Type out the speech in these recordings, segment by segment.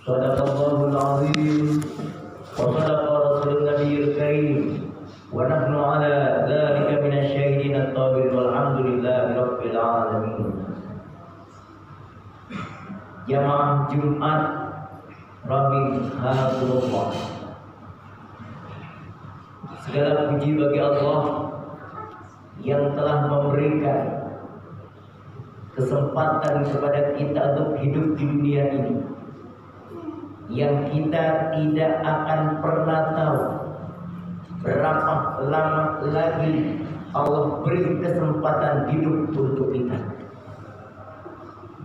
صدق الله العظيم وصدق رسول النبي الكريم ونحن على ذلك من الشاهدين الطاهرين والحمد لله رب العالمين. Jamaah Jumat Rabihakulullah, segala puji bagi Allah yang telah memberikan kesempatan kepada kita untuk hidup di dunia ini, yang kita tidak akan pernah tahu berapa lama lagi Allah beri kesempatan hidup untuk kita.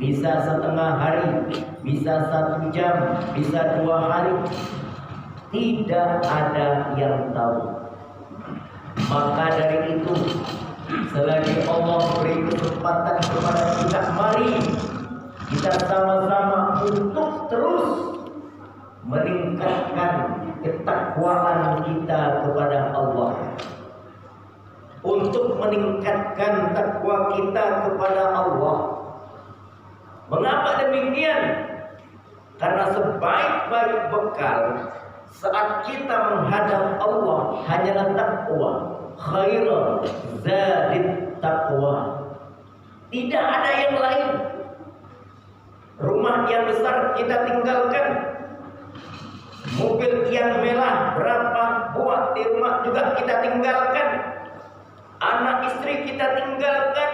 Bisa setengah hari, bisa 1 jam, bisa 2 hari, tidak ada yang tahu. Maka dari itu, selagi Allah beri kesempatan kepada kita, mari kita sama-sama untuk terus meningkatkan ketakwaan kita kepada Allah. Untuk meningkatkan takwa kita kepada Allah. Mengapa demikian? Karena sebaik-baik bekal saat kita menghadap Allah hanyalah takwa. Khairul zadit taqwa. Tidak ada yang lain. Rumah yang besar kita tinggalkan, mobil yang mewah berapa buah di rumah juga kita tinggalkan, anak istri kita tinggalkan.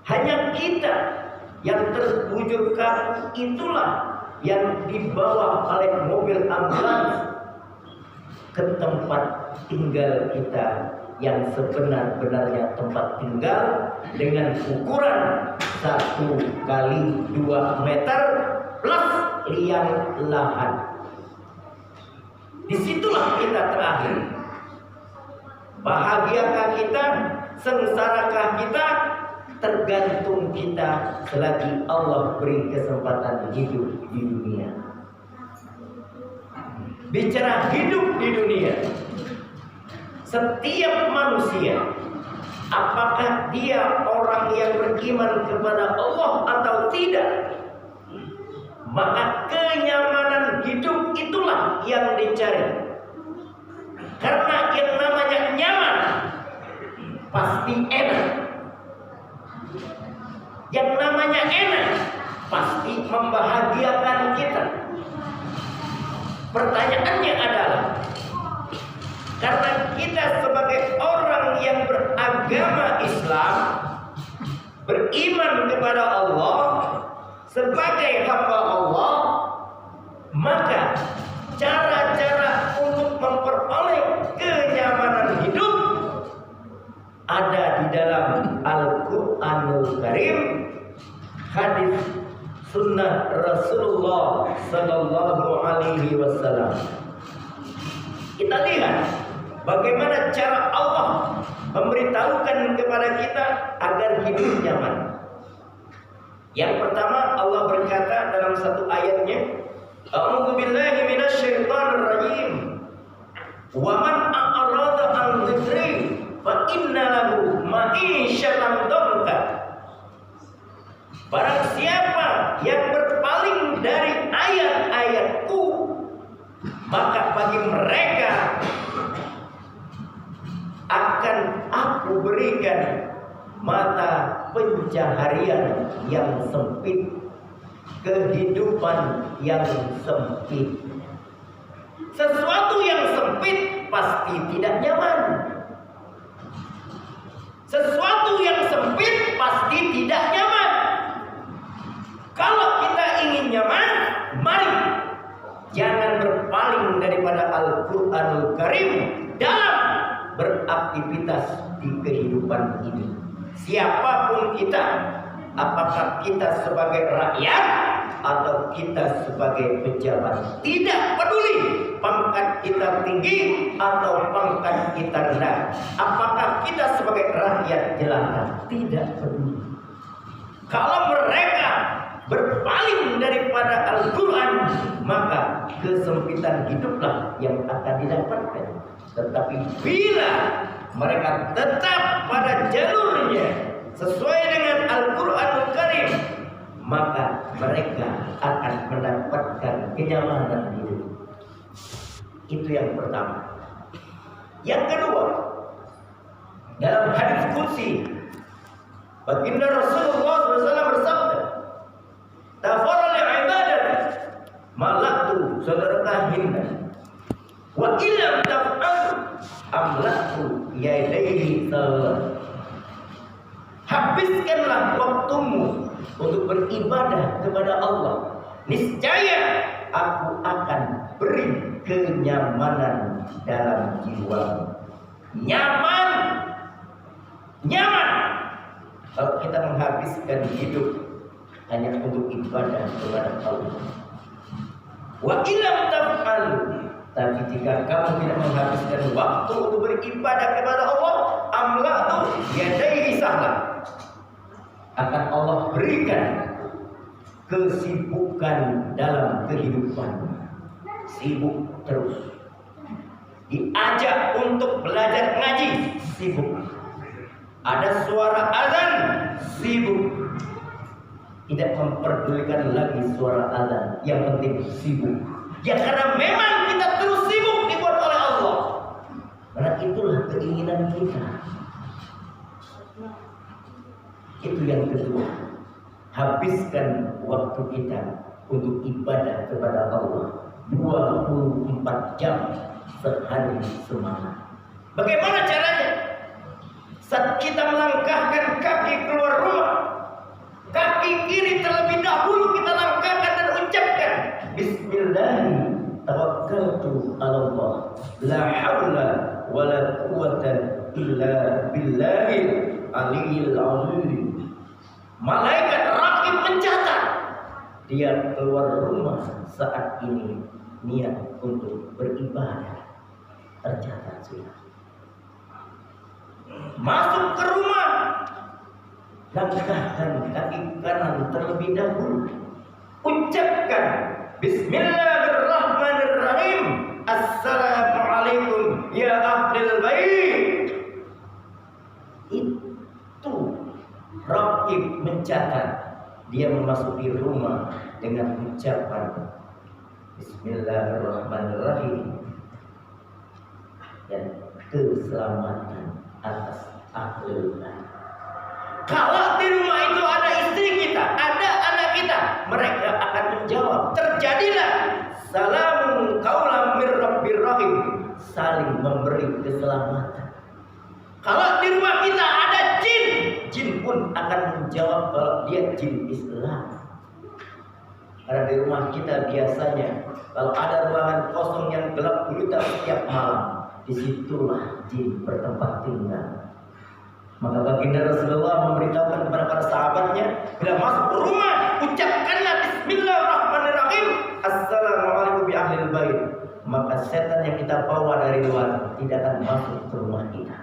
Hanya kita yang terbujur kaku, itulah yang dibawa oleh mobil ambulans ke tempat tinggal kita yang sebenar-benarnya tempat tinggal dengan ukuran 1 kali 2 meter plus liang lahan. Disitulah kita terakhir. Bahagiakah kita, sengsarakah kita, tergantung kita selagi Allah beri kesempatan hidup di dunia. Bicara hidup di dunia, setiap manusia, apakah dia orang yang beriman kepada Allah atau tidak, maka kenyamanan hidup itulah yang dicari. Karena yang namanya nyaman pasti enak. Yang namanya enak pasti membahagiakan kita. Pertanyaannya adalah, karena kita sebagai orang yang beragama Islam, beriman kepada Allah, sebagai hamba Allah, maka cara-cara untuk memperoleh kenyamanan hidup ada di dalam Al-Quranul Karim, hadis sunnah Rasulullah Sallallahu Alaihi Wasallam. Kita lihat bagaimana cara Allah memberitahukan kepada kita agar hidup nyaman. Yang pertama, Allah berkata dalam satu ayatnya, A'udzu billahi minasyaitonir rajim. Wa man a'rada an dzikri fa inna lahu ma'isyatan dhanka. Barang siapa yang berpaling dari ayat-ayatku, maka bagi mereka akan aku berikan mata pencaharian yang sempit, kehidupan yang sempit. Sesuatu yang sempit pasti tidak nyaman. Sesuatu yang sempit pasti tidak nyaman. Kalau kita ingin nyaman, mari jangan berpaling daripada Al-Quranul Karim dalam beraktivitas di kehidupan ini. Siapapun kita, apakah kita sebagai rakyat atau kita sebagai pejabat, tidak peduli pangkat kita tinggi atau pangkat kita rendah, apakah kita sebagai rakyat jelata, tidak peduli. Kalau mereka berpaling daripada Al-Quran, maka kesempitan hiduplah yang akan didapatkan. Tetapi bila mereka tetap pada jalurnya sesuai dengan Al-Quranul Karim, maka mereka akan mendapatkan kenyamanan hidup. Itu yang pertama. Yang kedua, dalam hadis qudsi baginda Rasulullah SAW bersabda, "Tafarral ibadat malaktu sadaqahinna wa illam taf'al amlaktu yadayhi salat." Habiskanlah waktumu untuk beribadah kepada Allah, niscaya aku akan beri kenyamanan dalam jiwamu. Nyaman. Kalau kita menghabiskan hidup hanya untuk ibadah kepada Allah. Wa illam taf'al, tapi jika kamu tidak menghabiskan waktu untuk beribadah kepada Allah, amlatu yadaihi sahla, akan Allah berikan kesibukan dalam kehidupan. Sibuk terus. Diajak untuk belajar ngaji, sibuk. Ada suara azan, sibuk. Tidak memperdulikan lagi suara azan, yang penting sibuk. Ya karena memang kita terus sibuk dibuat oleh Allah. Karena itulah keinginan kita. Itu yang kedua. Habiskan waktu kita untuk ibadah kepada Allah 24 jam sehari semalam. Bagaimana caranya? Saat kita melangkahkan kaki keluar rumah, kaki kiri terlebih dahulu kita langkahkan dan ucapkan Bismillah tawakkaltu ala Allah la haula wala quwwata illa billahil aliyil azim. Malaikat rakib mencatat dia keluar rumah saat ini niat untuk beribadah, tercatat sudah. Masuk ke rumah, langkahkan kaki kanan terlebih dahulu, ucapkan Bismillahirrahmanirrahim, Assalamualaikum ya ahlul bait. Itu rakib mencatat dia memasuki rumah dengan ucapan Bismillahirrahmanirrahim dan keselamatan atas ahlul bait. Kalau di rumah itu ada istri kita, ada anak kita, mereka akan menjawab. Terjadilah salamun qaulan mir rabbir rahim, saling memberi keselamatan. Kalau di rumah kita ada jin, jin pun akan menjawab kalau dia jin Islam. Karena di rumah kita biasanya kalau ada ruangan kosong yang gelap gulita setiap malam, disitulah jin bertempat tinggal. Maka baginda Rasulullah memberitahukan kepada para sahabatnya, bila masuk ke rumah, ucapkanlah Bismillahirrahmanirrahim, Assalamualaikum bi ahlil bait. Maka setan yang kita bawa dari luar tidak akan masuk ke rumah kita.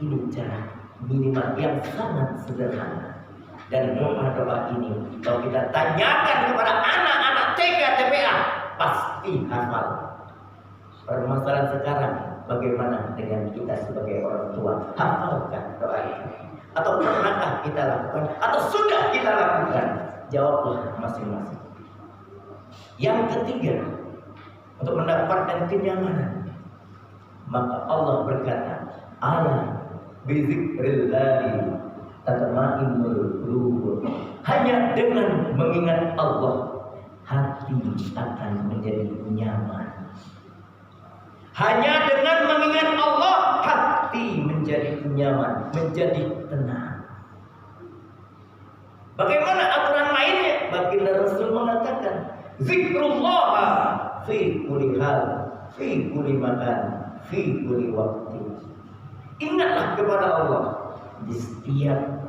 Ini cara minimal yang sangat sederhana. Dan doa-doa ini kalau kita tanyakan kepada anak-anak TK TPA pasti hafal. Permasalahan sekarang, bagaimana dengan kita sebagai orang tua? Hafalkah doa itu? Atau pernahkah kita lakukan? Atau sudah kita lakukan? Jawablah masing-masing. Yang ketiga, untuk mendapatkan kenyamanan, maka Allah berkata, ala bizikrillahi tatma'innul qulub. Hanya dengan mengingat Allah, hati akan menjadi nyaman. Hanya dengan mengingat Allah, hati menjadi nyaman, menjadi tenang. Bagaimana aturan mainnya? Baginda Rasul mengatakan, zikrullah fi kulli hal, fi kulli makan, fi kulli waktu. Ingatlah kepada Allah di setiap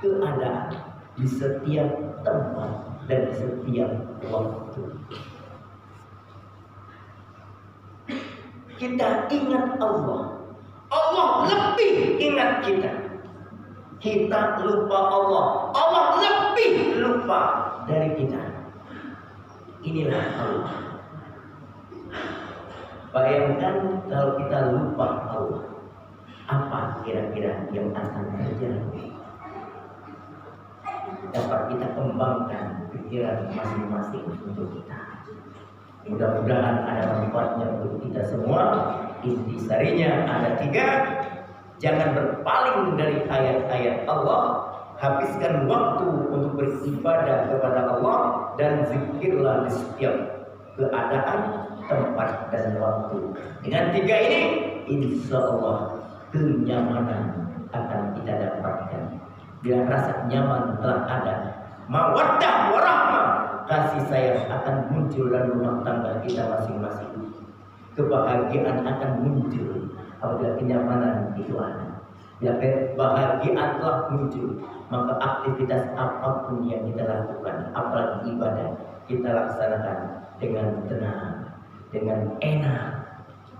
keadaan, di setiap tempat, dan di setiap waktu. Kita ingat Allah, Allah lebih ingat kita. Kita lupa Allah, Allah lebih lupa dari kita. Inilah Allah. Bayangkan kalau kita lupa Allah, apa kira-kira yang akan terjadi? dapat kita kembangkan pikiran masing-masing untuk kita. Mudah-mudahan ada manfaatnya untuk kita semua. Intisarinya ada 3. Jangan berpaling dari ayat-ayat Allah. Habiskan waktu untuk beribadah kepada Allah dan zikirlah di setiap keadaan, tempat dan waktu. Dengan 3 ini, insya Allah kenyamanan akan kita dapatkan. Bila rasa nyaman telah ada, mawaddah warahmah, kasih sayang akan muncul dalam rumah tangga kita masing-masing. Kebahagiaan akan muncul apabila kenyamanan itu ada. Bila kebahagiaan telah muncul, maka aktivitas apapun yang kita lakukan, apalagi ibadah, kita laksanakan dengan tenang, dengan enak,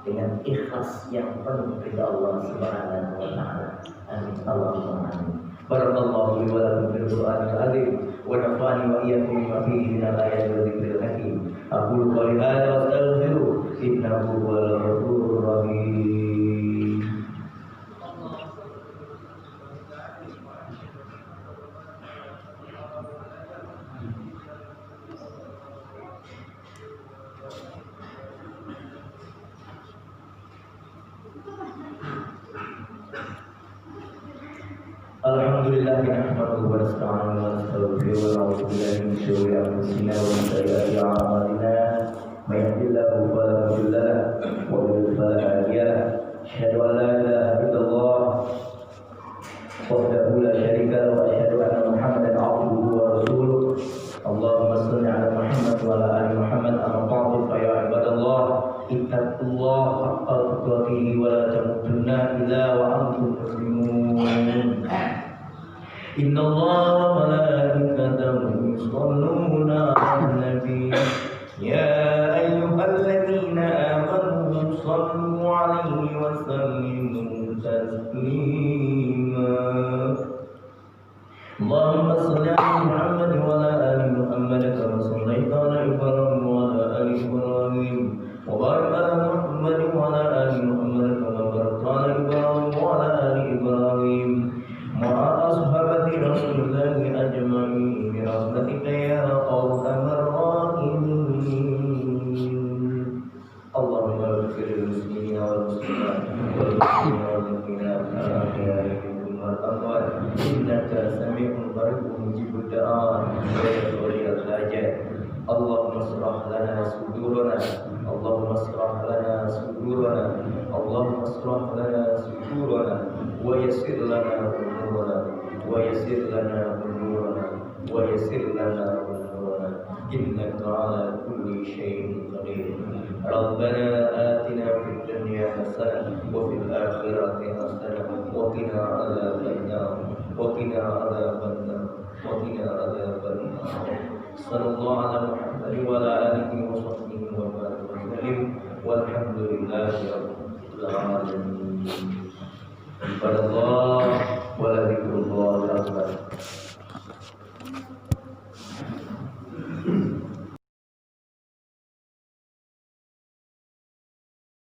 dengan ikhlas yang penuh kepada Allah Subhanahu wa taala. Amin. Allahumma amin. Barakallahu li wa lakum fil Qur'anil azim wa nafa'ani wa iyyakum bima fihi min al-ayati wa dzikril hakim. Aqulu qawli hadza wa astaghfiru innahu huwal ghafurur rahim. Alhamdulillah nahmaduhu wa nasta'inuhu wa nastaghfiruh wa na'udzu billahi min shururi anfusina wa min sayyiati a'malina. May yahdihillahu fala mudilla lahu wa may yudlil fala hadiya lahu. Asyhadu an la ilaha illallah wahdahu la syarika lahu wa asyhadu anna Muhammadan 'abduhu wa rasuluh. Allahumma shalli 'ala Muhammad wa 'ala ali Muhammad. Amma ba'du fa ya ibadallah ittaqullaha haqqa tuqatih wa la tamutunna illa wa antum muslimun. Inna Allah wa malaikatahu yusholluna 'alan nabi ya ayyuhalladzina amanu shallu 'alaihi wa sallimu taslima. Allahumma shalli 'ala Muhammad wa 'ala ali Muhammad kama shallaita 'ala Ibrahim wa 'ala ali Ibrahim wa barik 'ala Muhammad wa 'ala ali Muhammad kama barakta 'ala Ibrahim wa 'ala ali Ibrahim ma'a ashabati Rasulillahi ajma'in bi rahmatika ya arhamar rahimin. Allahumma ighfir lil muslimina wal muslimat wal mu'minina wal mu'minat wal amwat innaka sami'un qaribun mujibud du'a ya qadiyal hajat. Allahumma shrah lana sudurana, Allahumma shrah lana sudurana, Allahumma shrah lana sudurana wa yassir lana umurana wa yassir lana umurana wa yassir lana umurana innaka ala kulli syai'in qadir. Rabbana atina fid dunya hasanah wa fil akhirati hasanah wa qina adzaban nar wa qina adzaban nar wa qina adzaban nar. Sallallahu ala Muhammad wa ala alihi wa sahbihi wa baraka wa sallim walhamdulillahi rabbil alamin. Ibadallah wa la dzikrullah akbar.